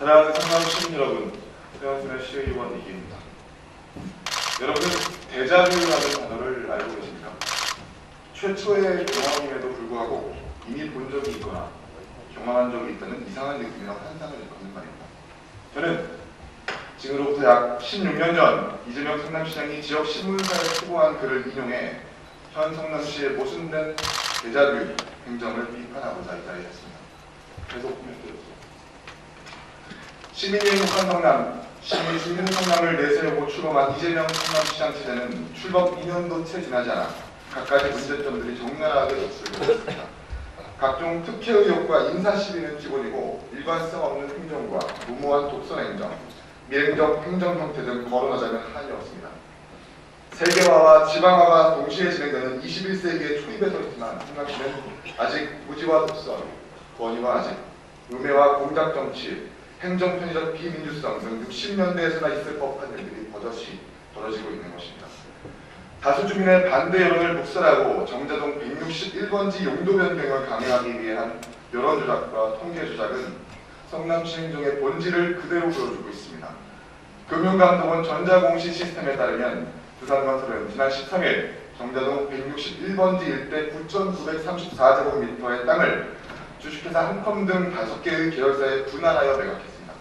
사랑하는 성남 시민 여러분, 최원순의 시의원 이기입니다. 여러분은 데자뷰라는 단어를 알고 계십니까? 최초의 경험임에도 불구하고 이미 본 적이 있거나 경험한 적이 있다는 이상한 느낌이나 환상을 일컫는 말입니다. 저는 지금으로부터 약 16년 전 이재명 성남시장이 지역 신문사에 투고한 글을 인용해 현 성남시의 모순된 데자뷰 행정을 비판하고자 이 자리에 했습니다. 계속 코멘트해주세요. 시민이 행복한 성남, 시민이 죽는 성남을 내세우고 출범한 이재명 성남시장 체제는 출범 2년도 채 지나지 않아 갖가지 문제점들이 적나라하게 노출되고 있습니다. 각종 특혜 의혹과 인사 시비는 기본이고 일관성 없는 행정과 무모한 독선 행정, 미행적 행정 형태 등 거론하자면 한이 없습니다. 세계화와 지방화가 동시에 진행되는 21세기의 초입에 서 있지만 성남시는 아직 무지와 독선, 권위와 아직, 음해와 공작 정치, 행정 편의적 비민주성 등 60년대에서나 있을 법한 일들이 버젓이 벌어지고 있는 것입니다. 다수 주민의 반대 여론을 묵살하고 정자동 161번지 용도 변경을 강행하기 위한 여론 조작과 통계 조작은 성남시 행정의 본질을 그대로 보여주고 있습니다. 금융감독원 전자공시 시스템에 따르면 두산건설은 지난 13일 정자동 161번지 일대 9,934제곱미터의 땅을 주식회사 한컴 등 5개의 계열사에 분할하여 매각했습니다.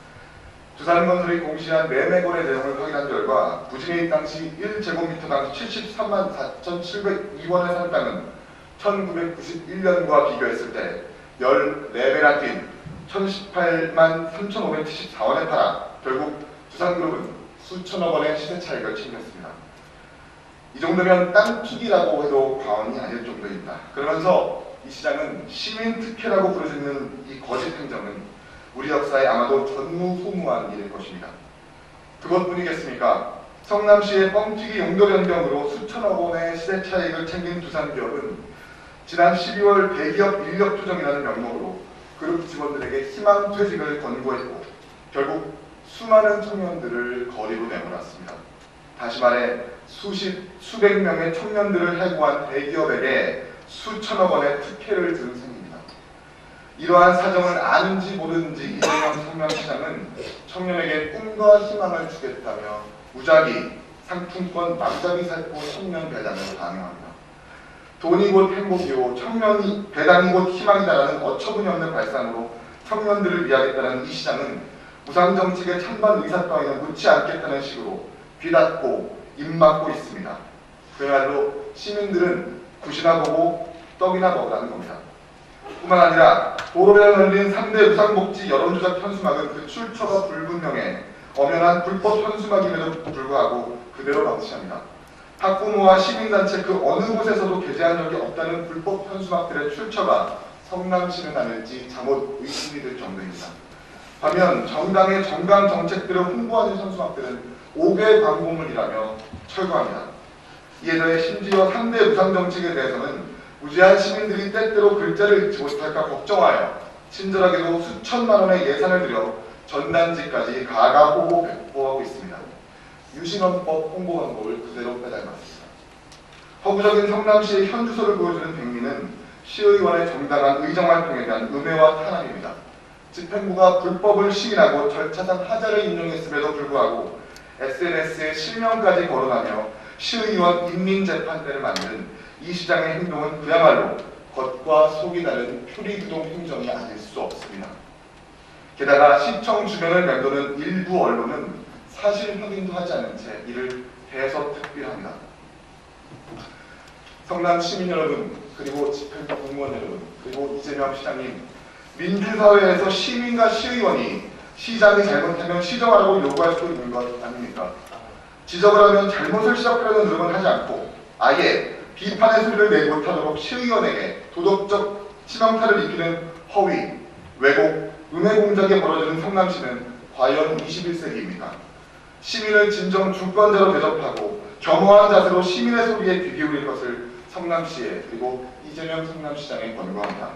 두산건설이 공시한 매매거래 내용을 확인한 결과 부진해입 당시 1제곱미터당 73만 4,702원에 산 땅은 1991년과 비교했을 때 14배나 뛴 1,018만 3,574원에 팔아 결국 두산그룹은 수천억 원의 시세 차익을 챙겼습니다. 이 정도면 땅 투기라고 해도 과언이 아닐 정도입니다. 그러면서 이 시장은 시민 특혜라고 부르짖는 이 거짓 행정은 우리 역사에 아마도 전무후무한 일일 것입니다. 그것뿐이겠습니까? 성남시의 뻥튀기 용도 변경으로 수천억 원의 시세 차익을 챙긴 두산기업은 지난 12월 대기업 인력 조정이라는 명목으로 그룹 직원들에게 희망 퇴직을 권고했고 결국 수많은 청년들을 거리로 내몰았습니다. 다시 말해 수백 명의 청년들을 해고한 대기업에게 수천억 원의 특혜를 준 셈입니다. 이러한 사정을 아는지 모르는지 이재명 성남시장은 청년에게 꿈과 희망을 주겠다며 무작위, 상품권, 남자비 살포 청년 배당을 강요합니다. 돈이 곧 행복이고 청년이 배당이 곧 희망이다라는 어처구니없는 발상으로 청년들을 위하겠다는 이 시장은 무상정책의 찬반 의사 따위는 묻지 않겠다는 식으로 귀 닫고 입 막고 있습니다. 그야말로 시민들은 굿이나 보고 떡이나 먹으라는 겁니다. 뿐만 아니라 도로에 걸린 3대 무상복지 여론조작 현수막은 그 출처가 불분명해 엄연한 불법 현수막임에도 불구하고 그대로 방치합니다. 학부모와 시민단체 그 어느 곳에서도 게재한 적이 없다는 불법 현수막들의 출처가 성남시는 아닐지 잠옷 의심이 들 정도입니다. 반면 정당의 정강 정책들을 홍보하는 현수막들은 5개 광고물이라며 철거합니다. 이에 더해 심지어 3대 무상정책에 대해서는 무지한 시민들이 때때로 글자를 읽지 못할까 걱정하여 친절하게도 수천만 원의 예산을 들여 전단지까지 가가호호 배포하고 있습니다. 유신헌법 홍보 광고를 그대로 빼닮았습니다. 허구적인 성남시의 현주소를 보여주는 백미는 시의원의 정당한 의정활동에 대한 음해와 탄압입니다. 집행부가 불법을 시인하고 절차상 하자를 인용했음에도 불구하고 SNS에 실명까지 거론하며 시의원 인민재판대를 만든 이 시장의 행동은 그야말로 겉과 속이 다른 표리구동 행정이 아닐 수 없습니다. 게다가 시청 주변을 맴도는 일부 언론은 사실 확인도 하지 않은 채 이를 대서특필합니다. 성남 시민 여러분, 그리고 집행부 공무원 여러분, 그리고 이재명 시장님, 민주사회에서 시민과 시의원이 시장이 잘못하면 시정하라고 요구할 수 있는 것 아닙니까? 지적을 하면 잘못을 시작하려는 노력은 하지 않고 아예 비판의 소리를 내지 못하도록 시의원에게 도덕적 치명타를 입히는 허위, 왜곡, 음해 공작에 벌어지는 성남시는 과연 21세기입니까? 시민을 진정 주권자로 대접하고 겸허한 자세로 시민의 소리에 귀 기울일 것을 성남시에 그리고 이재명 성남시장에 권고합니다.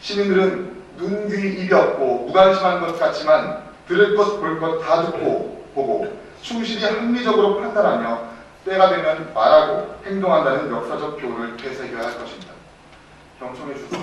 시민들은 눈, 귀, 입이 없고 무관심한 것 같지만 들을 것, 볼 것 다 듣고 보고 충실히 합리적으로 판단하며 때가 되면 말하고 행동한다는 역사적 교훈을 되새겨야 할 것입니다. 경청해 주셔서